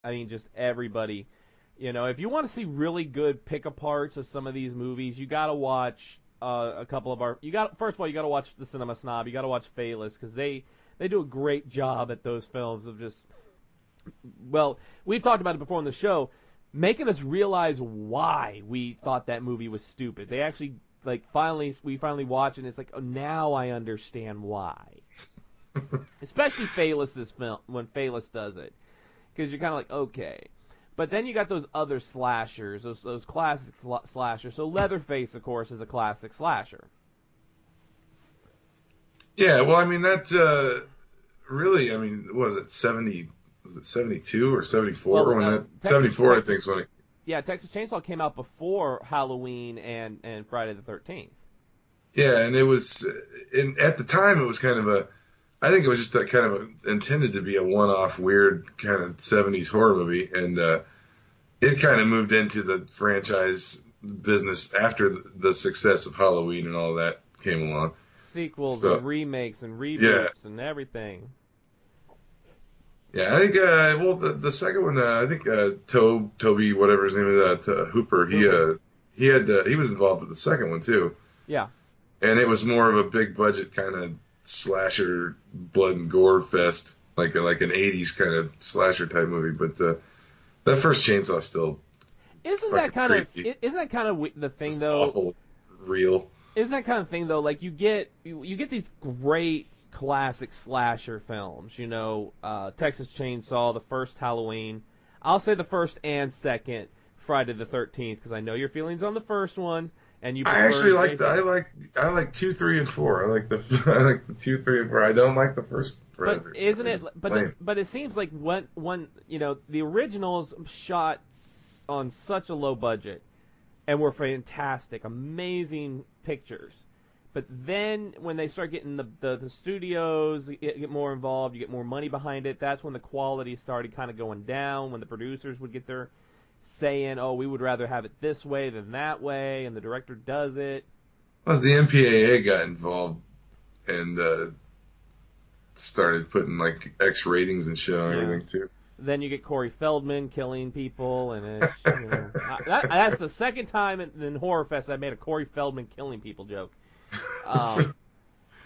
I mean, just everybody. If you want to see really good pick-aparts of some of these movies, you got to watch a couple of our. First of all, you got to watch the Cinema Snob. You got to watch Phaelus because they do a great job at those films of just. Well, we've talked about it before on the show, making us realize why we thought that movie was stupid. They actually we finally watch it and it's like, oh, now I understand why. Especially Phaelus's film when Phaelus does it, because you're kind of like, okay. But then you got those other slashers, those classic slashers. So Leatherface, of course, is a classic slasher. Yeah, well, I mean that really, I mean, what was it 70? Was it 72 or 74 Well, when that 74? I think is when it. Yeah, Texas Chainsaw came out before Halloween and Friday the 13th. Yeah, and it was, at the time it was kind of I think it was just a kind of intended to be a one-off weird kind of 70s horror movie, and it kind of moved into the franchise business after the success of Halloween and all that came along. Sequels and remakes and reboots and everything. Yeah, I think well the second one I think Toby whatever his name is Hooper he was involved with the second one too. Yeah. And it was more of a big budget kind of slasher blood and gore fest, like an 80s kind of slasher type movie, but that first Chainsaw still isn't that kind of the thing just though? Awful real. Isn't that kind of thing though? Like you get these great classic slasher films, Texas Chainsaw, the first Halloween. I'll say the first and second Friday the 13th because I know your feelings on the first one. And I actually I like 2, 3, and 4. I like the 2, 3, and 4. I don't like the first. But isn't it? But it seems like when the originals shot on such a low budget and were fantastic, amazing pictures. But then when they start getting the studios get more involved, you get more money behind it. That's when the quality started kind of going down. When the producers would get their saying, oh, we would rather have it this way than that way, and the director does it. Well, the MPAA got involved and started putting like X ratings and shit on everything too. Then you get Corey Feldman killing people, and it's, that's the second time in Horrorfest I made a Corey Feldman killing people joke.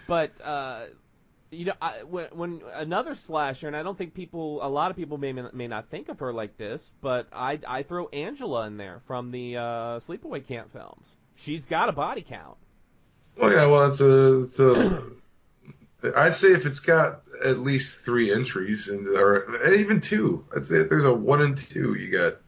But when another slasher, and I don't think a lot of people may not think of her like this, but I throw Angela in there from the Sleepaway Camp films. She's got a body count. Well, yeah, well, it's a I'd say if it's got at least 3 entries or even 2, I'd say if there's a 1 and 2, you got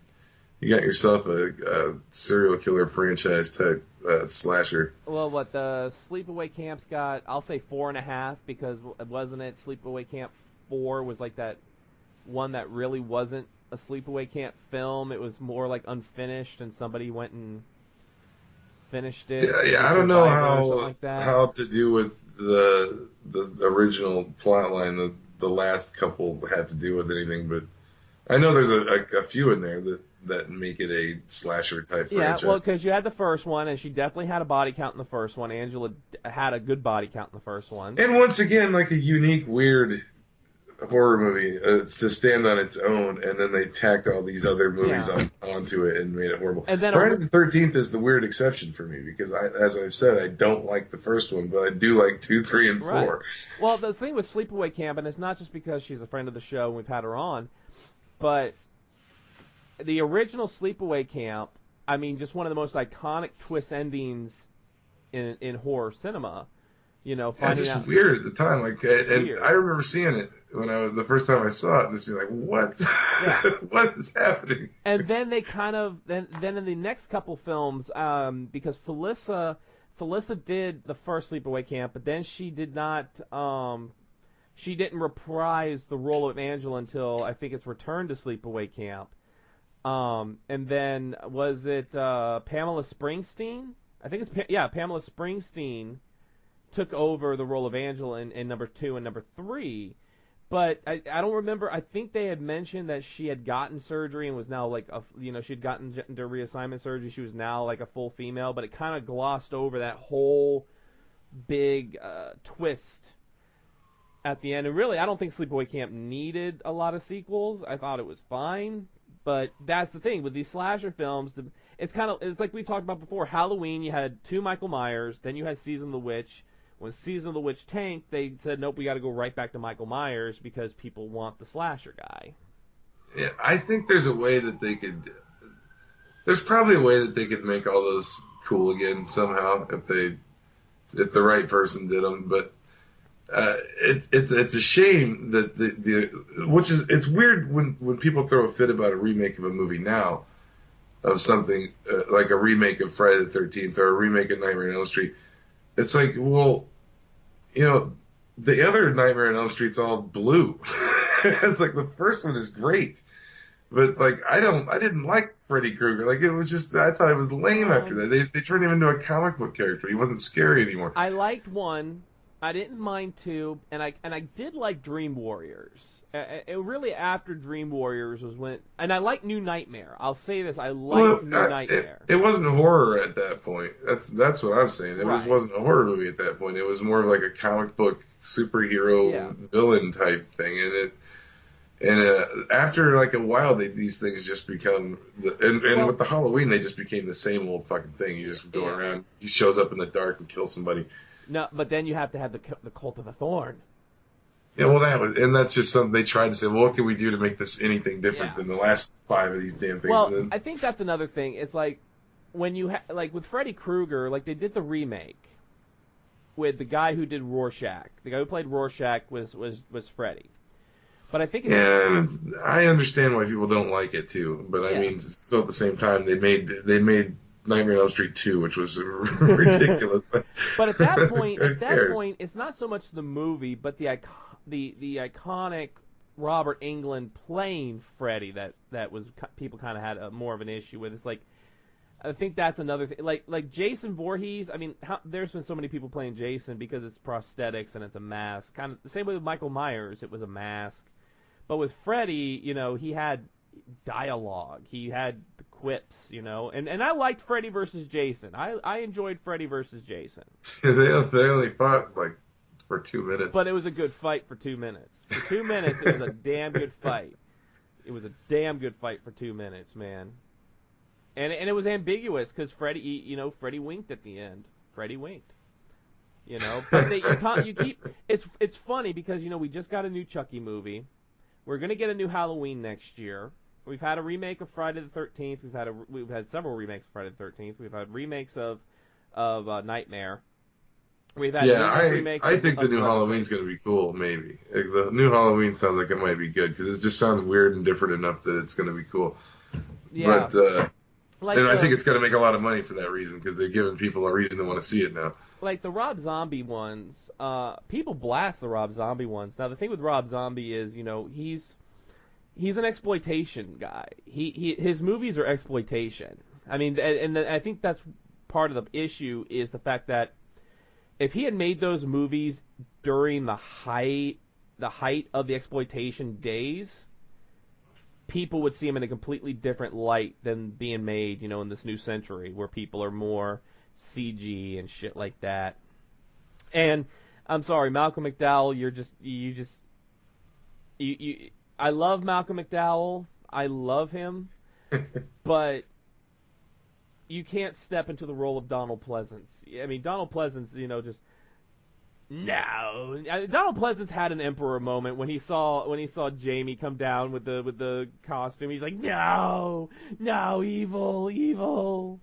yourself a serial killer franchise type slasher. Well, what the Sleepaway Camp's got, I'll say 4.5 because wasn't it Sleepaway Camp 4 was like that one that really wasn't a Sleepaway Camp film. It was more like unfinished, and somebody went and finished it. Yeah. I don't know how to do with the original plot line. The last couple have to do with anything, but I know there's a few in there that make it a slasher type franchise. Yeah, well, because you had the first one, and she definitely had a body count in the first one. Angela had a good body count in the first one. And once again, like a unique, weird horror movie to stand on its own, and then they tacked all these other movies onto it and made it horrible. And then Friday the 13th is the weird exception for me because, as I've said, I don't like the first one, but I do like 2, 3, and 4. Right. Well, the thing with Sleepaway Camp, and it's not just because she's a friend of the show and we've had her on, but the original Sleepaway Camp, I mean, just one of the most iconic twist endings in horror cinema. Finding out weird at the time, and I remember seeing it when the first time I saw it, and just being like, "What? Yeah. What is happening?" And then they kind of then in the next couple films, because Felissa did the first Sleepaway Camp, but then she did not. She didn't reprise the role of Angela until I think it's Return to Sleepaway Camp. And then was it Pamela Springsteen? I think it's Pamela Springsteen took over the role of Angela in number 2 and number 3. But I don't remember. I think they had mentioned that she had gotten surgery and was now like she'd gotten into reassignment surgery. She was now like a full female, but it kind of glossed over that whole big twist at the end. And really, I don't think Sleepaway Camp needed a lot of sequels. I thought it was fine. But that's the thing with these slasher films. It's like we talked about before. Halloween, you had 2 Michael Myers, then you had Season of the Witch. When Season of the Witch tanked, they said, nope, we got to go right back to Michael Myers because people want the slasher guy. Yeah, I think there's a way that they could. There's probably a way that they could make all those cool again somehow if the right person did them. But it's a shame that it's weird when people throw a fit about a remake of a movie now, of something like a remake of Friday the 13th or a remake of Nightmare on Elm Street. It's like, well, the other Nightmare on Elm Street's all blue. It's like the first one is great, but like I didn't like Freddy Krueger. Like it was just, I thought it was lame after that. They turned him into a comic book character. He wasn't scary anymore. I liked 1. I didn't mind 2, and I did like Dream Warriors. It really after Dream Warriors was when, and I like New Nightmare. I'll say this, I liked New Nightmare. It wasn't horror at that point. That's what I'm saying. It wasn't a horror movie at that point. It was more of like a comic book superhero villain type thing, and after like a while, these things just become, with the Halloween, they just became the same old fucking thing. You just go around, he shows up in the dark and kills somebody. No, but then you have to have the Cult of the Thorn. Yeah, well, that's just something they tried to say. Well, what can we do to make this anything different than the last 5 of these damn things? Well, I think that's another thing. It's like when you like with Freddy Krueger, like they did the remake with the guy who did Rorschach. The guy who played Rorschach was Freddy. But I think I understand why people don't like it too. But I mean, still at the same time, they made Nightmare on Elm Street 2, which was ridiculous. But at that point, it's not so much the movie, but the iconic Robert Englund playing Freddy that was people kind of had more of an issue with. It's like, I think that's another thing. Like Jason Voorhees. I mean, there's been so many people playing Jason because it's prosthetics and it's a mask. Kind of the same way with Michael Myers. It was a mask. But with Freddy, he had dialogue. He had the quips, and I liked Freddy versus Jason. I enjoyed Freddy versus Jason. They only fought like for 2 minutes. But it was a good fight for 2 minutes. For 2 minutes, it was a damn good fight. It was a damn good fight for 2 minutes, man. And it was ambiguous because Freddy, Freddy winked at the end. Freddy winked. But you keep. It's funny because we just got a new Chucky movie. We're gonna get a new Halloween next year. We've had a remake of Friday the 13th. We've had several remakes of Friday the 13th. We've had remakes of Nightmare. We've had remakes. I think the new Halloween's gonna be cool. Maybe the new Halloween sounds like it might be good because it just sounds weird and different enough that it's gonna be cool. Yeah. But I think it's gonna make a lot of money for that reason because they're giving people a reason to want to see it now. Like the Rob Zombie ones, people blast the Rob Zombie ones. Now the thing with Rob Zombie is, he's an exploitation guy. His movies are exploitation. I mean, and I think that's part of the issue is the fact that if he had made those movies during the height of the exploitation days, people would see him in a completely different light than being made, in this new century where people are more CG and shit like that. And I'm sorry, Malcolm McDowell, I love Malcolm McDowell. I love him. But you can't step into the role of Donald Pleasance. I mean, Donald Pleasance, just no. Donald Pleasance had an Emperor moment when he saw Jamie come down with the costume. He's like, no, evil.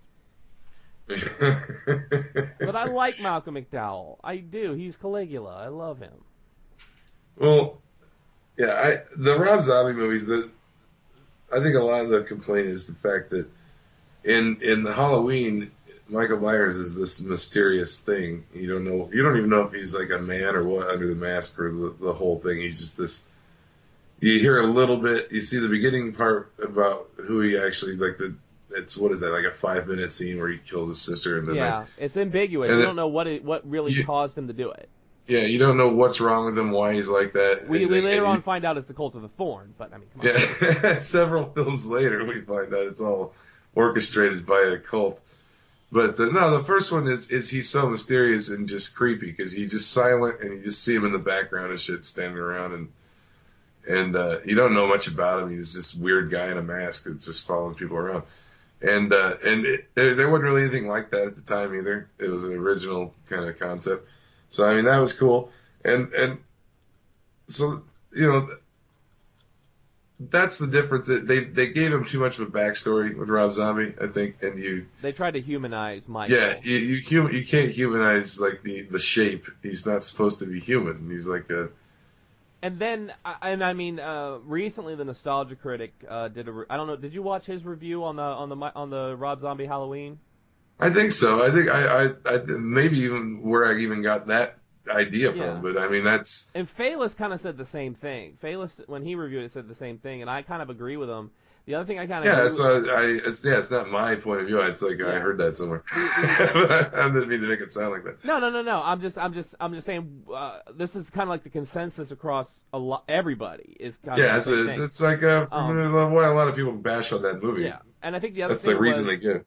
But I like Malcolm McDowell. I do. He's Caligula. I love him. Well, yeah, the Rob Zombie movies, I think a lot of the complaint is the fact that in the Halloween, Michael Myers is this mysterious thing. You don't even know if he's like a man or what under the mask or the whole thing. He's just this. You hear a little bit. You see the beginning part about who he actually It's what is that, like a 5-minute scene where he kills his sister and then it's ambiguous. You don't know what really caused him to do it. Yeah, you don't know what's wrong with him, why he's like that. We later on find out it's the Cult of the Thorn, but I mean, come on. Yeah, several films later we find out it's all orchestrated by a cult. But no, the first one is he's so mysterious and just creepy because he's just silent and you just see him in the background and shit standing around and you don't know much about him. He's this weird guy in a mask that's just following people around. And there wasn't really anything like that at the time either. It was an original kind of concept. So I mean that was cool. And so that's the difference. They gave him too much of a backstory with Rob Zombie, I think, and they tried to humanize Michael. Yeah, you can't humanize like the shape. He's not supposed to be human. He's like a. And then, recently the Nostalgia Critic did I don't know. Did you watch his review on the Rob Zombie Halloween? I think so. I think I maybe even where I even got that idea from, but I mean that's. And Phalis kind of said the same thing. Phalis, when he reviewed it, said the same thing, and I kind of agree with him. The other thing I kind of it's not my point of view. It's like I heard that somewhere. I didn't mean to make it sound like that. No. I'm just saying this is kind of like the consensus across everybody is kind of the same thing. It's like from why a lot of people bash on that movie. Yeah, and I think the other that's thing the reason they get.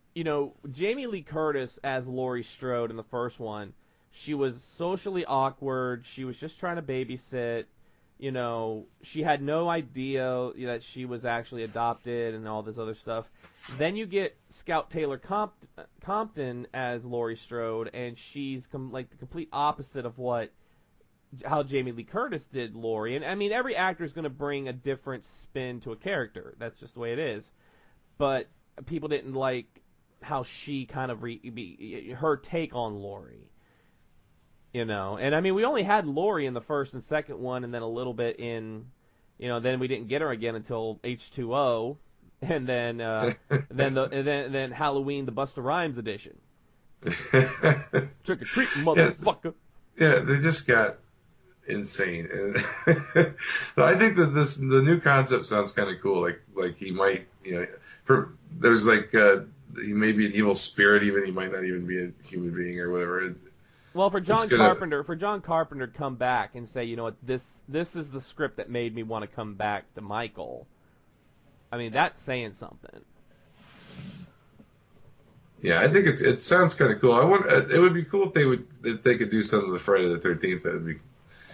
Jamie Lee Curtis as Laurie Strode in the first one. She was socially awkward. She was just trying to babysit. She had no idea that she was actually adopted and all this other stuff. Then you get Scout Taylor Compton as Laurie Strode, and she's like the complete opposite of how Jamie Lee Curtis did Laurie. And I mean, every actor is going to bring a different spin to a character. That's just the way it is. But people didn't like how she kind of her take on Laurie. And I mean, we only had Laurie in the first and second one, and then a little bit in, then we didn't get her again until H2O, and then then Halloween, the Busta Rhymes edition. Trick or treat, motherfucker. Yeah, they just got insane. And I think that the new concept sounds kind of cool. Like he might, there's like he may be an evil spirit, even he might not even be a human being or whatever. Well, for John Carpenter to come back and say, you know what, this is the script that made me want to come back to Michael. I mean, that's saying something. Yeah, I think it sounds kind of cool. It would be cool if they could do something with Friday the 13th. That would be.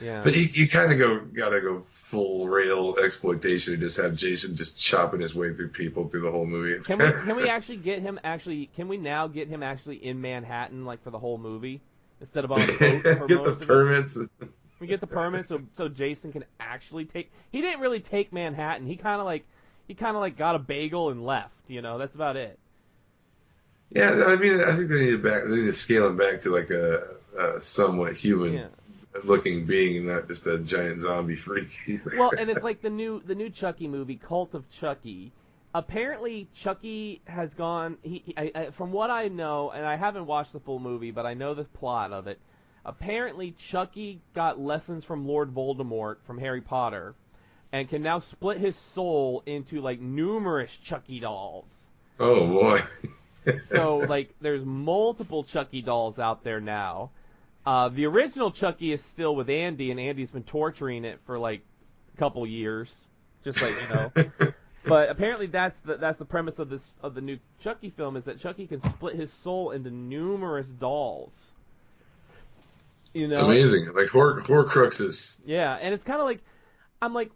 Yeah. But you kind of gotta go full rail exploitation and just have Jason just chopping his way through people through the whole movie. Can we actually get him Can we now get him actually in Manhattan like for the whole movie? Instead of on a boat for get the permits. We get the permits so Jason can actually take. He didn't really take Manhattan. He kind of like got a bagel and left. That's about it. Yeah, I mean, I think they need to scale him back to like a somewhat human looking being, and not just a giant zombie freak. Well, and it's like the new Chucky movie, Cult of Chucky. Apparently, Chucky has gone. From what I know, and I haven't watched the full movie, but I know the plot of it. Apparently, Chucky got lessons from Lord Voldemort from Harry Potter, and can now split his soul into like numerous Chucky dolls. Oh boy! So like, there's multiple Chucky dolls out there now. The original Chucky is still with Andy, and Andy's been torturing it for like a couple years, just like But apparently that's the premise of the new Chucky film, is that Chucky can split his soul into numerous dolls. Amazing, like Horcruxes. Yeah, and it's kind of like, I'm like,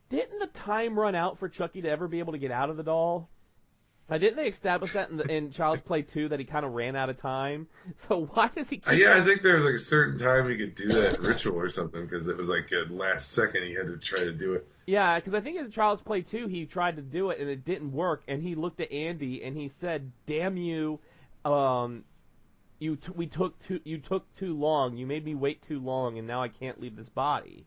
didn't the time run out for Chucky to ever be able to get out of the doll? Didn't they establish that in Child's Play 2 that he kind of ran out of time? So why does he? I think there was like a certain time he could do that ritual or something, because it was like last second he had to try to do it. Yeah, because I think in Child's Play 2 he tried to do it and it didn't work, and he looked at Andy and he said, "Damn you, you took too long. You made me wait too long, and now I can't leave this body."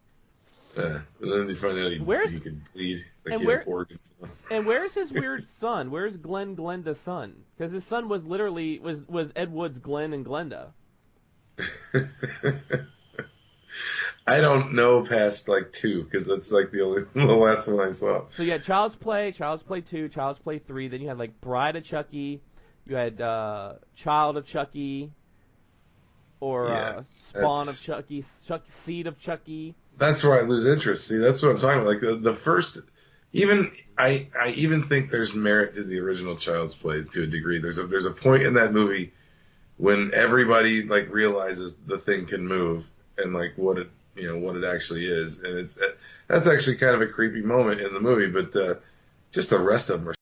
And then you find out he could bleed. Like he had organs. And where's his weird son? Where's Glenda's son? Because his son was literally was Ed Wood's Glenn and Glenda. I don't know past like 2, because that's like the last one I saw. So you had Child's Play 2, Child's Play 3. Then you had like Bride of Chucky. You had Child of Chucky, or Spawn of Chucky, Seed of Chucky. That's where I lose interest. See, that's what I'm talking about. Like the first even I even think there's merit to the original Child's Play to a degree. There's a point in that movie when everybody like realizes the thing can move and like what it actually is, and that's actually kind of a creepy moment in the movie. But just the rest of them are